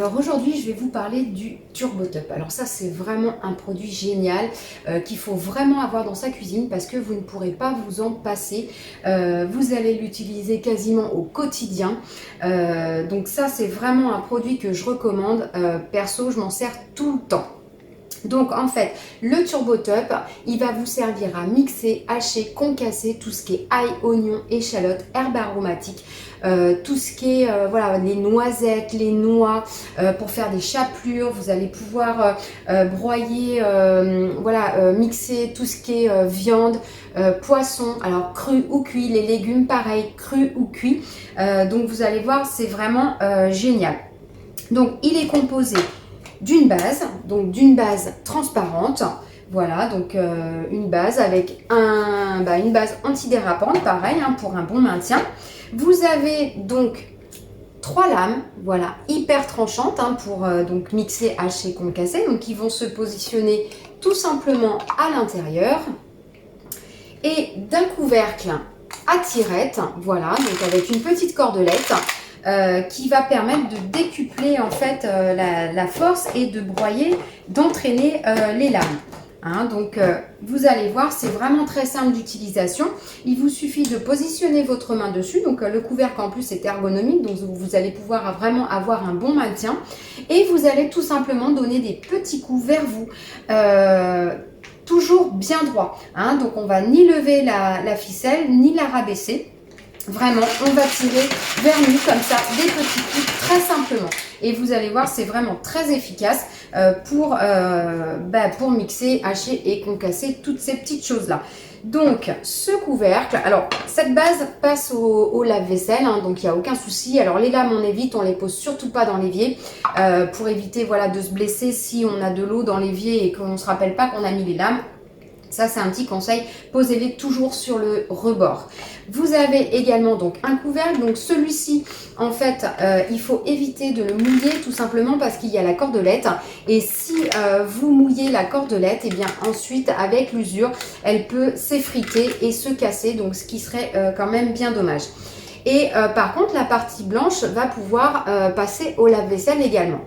Alors aujourd'hui, je vais vous parler du Turbo Top. Alors ça, c'est vraiment un produit génial qu'il faut vraiment avoir dans sa cuisine parce que vous ne pourrez pas vous en passer. Vous allez l'utiliser quasiment au quotidien. Donc ça, c'est vraiment un produit que je recommande. Perso, je m'en sers tout le temps. Donc en fait, le Turbo Top, il va vous servir à mixer, hacher, concasser tout ce qui est ail, oignon, échalote, herbes aromatiques, tout ce qui est voilà, les noisettes, les noix, pour faire des chapelures. Vous allez pouvoir broyer, voilà, mixer tout ce qui est viande, poisson, alors cru ou cuit, les légumes pareil, cru ou cuit. Donc vous allez voir, c'est vraiment génial. Donc il est composé d'une base transparente, voilà, donc une base avec une base antidérapante, pareil, hein, pour un bon maintien. Vous avez donc 3 lames, voilà, hyper tranchantes, hein, pour donc mixer, hacher, concasser, donc qui vont se positionner tout simplement à l'intérieur. Et d'un couvercle à tirette, voilà, donc avec une petite cordelette, qui va permettre de décupler en fait la force et de broyer, d'entraîner les lames. Hein, donc vous allez voir, c'est vraiment très simple d'utilisation. Il vous suffit de positionner votre main dessus. Donc le couvercle en plus est ergonomique, donc vous allez pouvoir vraiment avoir un bon maintien. Et vous allez tout simplement donner des petits coups vers vous. Toujours bien droit. Hein, donc on va ni lever la ficelle, ni la rabaisser. Vraiment, on va tirer vers nous comme ça, des petits coups, très simplement. Et vous allez voir, c'est vraiment très efficace pour mixer, hacher et concasser toutes ces petites choses-là. Donc, ce couvercle, alors cette base passe au lave-vaisselle, hein, donc il n'y a aucun souci. Alors les lames, on évite, on les pose surtout pas dans l'évier pour éviter voilà, de se blesser si on a de l'eau dans l'évier et qu'on ne se rappelle pas qu'on a mis les lames. Ça, c'est un petit conseil, posez-les toujours sur le rebord. Vous avez également donc un couvercle, donc celui-ci, en fait, il faut éviter de le mouiller tout simplement parce qu'il y a la cordelette. Et si vous mouillez la cordelette, et bien ensuite, avec l'usure, elle peut s'effriter et se casser, donc ce qui serait quand même bien dommage. Et par contre, la partie blanche va pouvoir passer au lave-vaisselle également.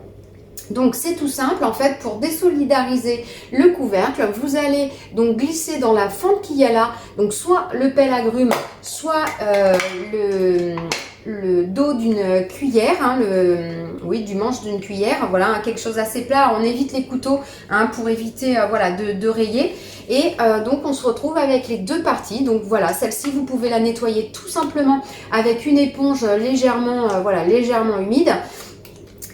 Donc c'est tout simple en fait, pour désolidariser le couvercle, vous allez donc glisser dans la fente qu'il y a là, donc soit le pelle agrumes, soit le dos d'une cuillère, hein, du manche d'une cuillère, voilà, hein, quelque chose assez plat. On évite les couteaux, hein, pour éviter voilà, de rayer. Et donc on se retrouve avec les deux parties. Donc voilà, celle-ci vous pouvez la nettoyer tout simplement avec une éponge légèrement humide.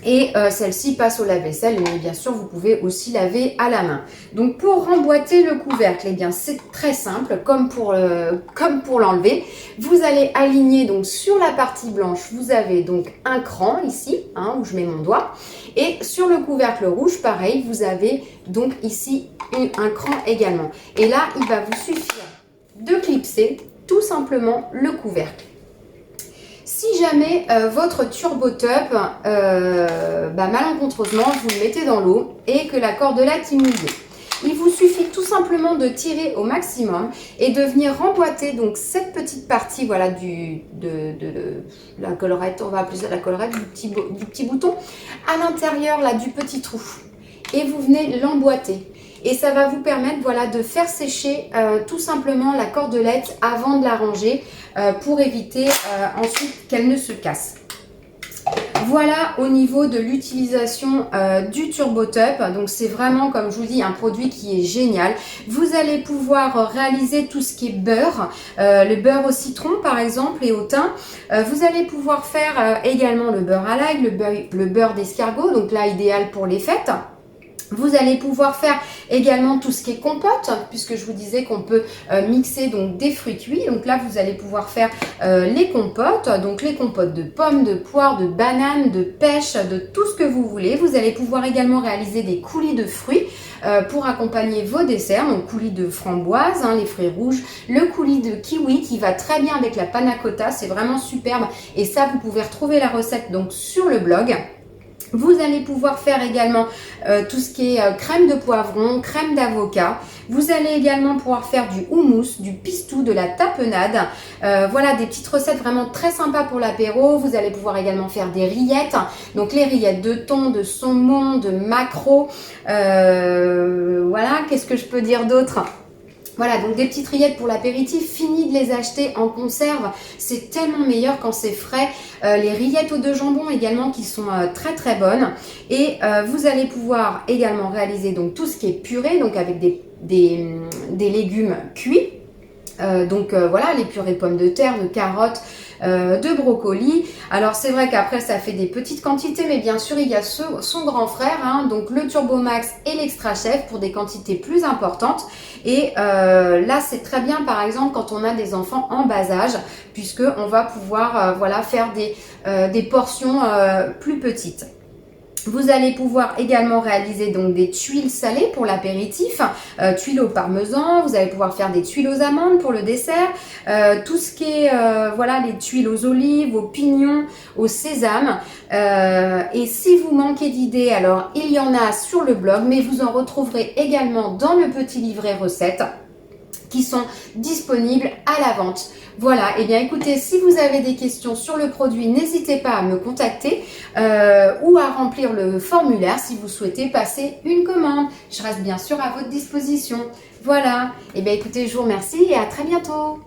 Et celle-ci passe au lave-vaisselle, mais bien sûr, vous pouvez aussi laver à la main. Donc, pour remboîter le couvercle, eh bien, c'est très simple, comme pour l'enlever. Vous allez aligner, donc, sur la partie blanche, vous avez donc un cran ici, hein, où je mets mon doigt. Et sur le couvercle rouge, pareil, vous avez donc ici un cran également. Et là, il va vous suffire de clipser tout simplement le couvercle. Si jamais votre Turbo Top, malencontreusement, vous le mettez dans l'eau et que la cordelette est mouillée, il vous suffit tout simplement de tirer au maximum et de venir remboîter donc cette petite partie, voilà, la collerette, on va appeler ça la collerette, du petit bouton, à l'intérieur là du petit trou. Et vous venez l'emboîter. Et ça va vous permettre, voilà, de faire sécher tout simplement la cordelette avant de la ranger pour éviter ensuite qu'elle ne se casse. Voilà au niveau de l'utilisation du Turbo Top. Donc c'est vraiment, comme je vous dis, un produit qui est génial. Vous allez pouvoir réaliser tout ce qui est beurre, le beurre au citron par exemple et au thym. Vous allez pouvoir faire également le beurre à l'ail, le beurre d'escargot, donc là idéal pour les fêtes. Vous allez pouvoir faire également tout ce qui est compote, puisque je vous disais qu'on peut mixer donc des fruits cuits. Donc là, vous allez pouvoir faire les compotes, donc les compotes de pommes, de poires, de bananes, de pêche, de tout ce que vous voulez. Vous allez pouvoir également réaliser des coulis de fruits pour accompagner vos desserts. Donc coulis de framboise, hein, les fruits rouges, le coulis de kiwi qui va très bien avec la panna cotta, c'est vraiment superbe. Et ça, vous pouvez retrouver la recette donc sur le blog. Vous allez pouvoir faire également tout ce qui est crème de poivron, crème d'avocat. Vous allez également pouvoir faire du houmous, du pistou, de la tapenade. Voilà des petites recettes vraiment très sympas pour l'apéro. Vous allez pouvoir également faire des rillettes. Donc les rillettes de thon, de saumon, de maquereau. Voilà, qu'est-ce que je peux dire d'autre ? Voilà, donc des petites rillettes pour l'apéritif, fini de les acheter en conserve, c'est tellement meilleur quand c'est frais. Les rillettes aux deux jambons également qui sont très très bonnes. Et vous allez pouvoir également réaliser donc tout ce qui est purée, donc avec des légumes cuits. Voilà, les purées pommes de terre, de carottes, de brocolis. Alors c'est vrai qu'après ça fait des petites quantités, mais bien sûr il y a son grand frère, hein, donc le Turbo Max et l'Extra Chef pour des quantités plus importantes. Et là c'est très bien par exemple quand on a des enfants en bas âge, puisque on va pouvoir voilà, faire des portions plus petites. Vous allez pouvoir également réaliser donc des tuiles salées pour l'apéritif, tuiles au parmesan, vous allez pouvoir faire des tuiles aux amandes pour le dessert, tout ce qui est voilà, les tuiles aux olives, aux pignons, au sésame. Et si vous manquez d'idées, alors il y en a sur le blog, mais vous en retrouverez également dans le petit livret recettes qui sont disponibles à la vente. Voilà, et bien écoutez, si vous avez des questions sur le produit, n'hésitez pas à me contacter ou à remplir le formulaire si vous souhaitez passer une commande. Je reste bien sûr à votre disposition. Voilà, et bien écoutez, je vous remercie et à très bientôt.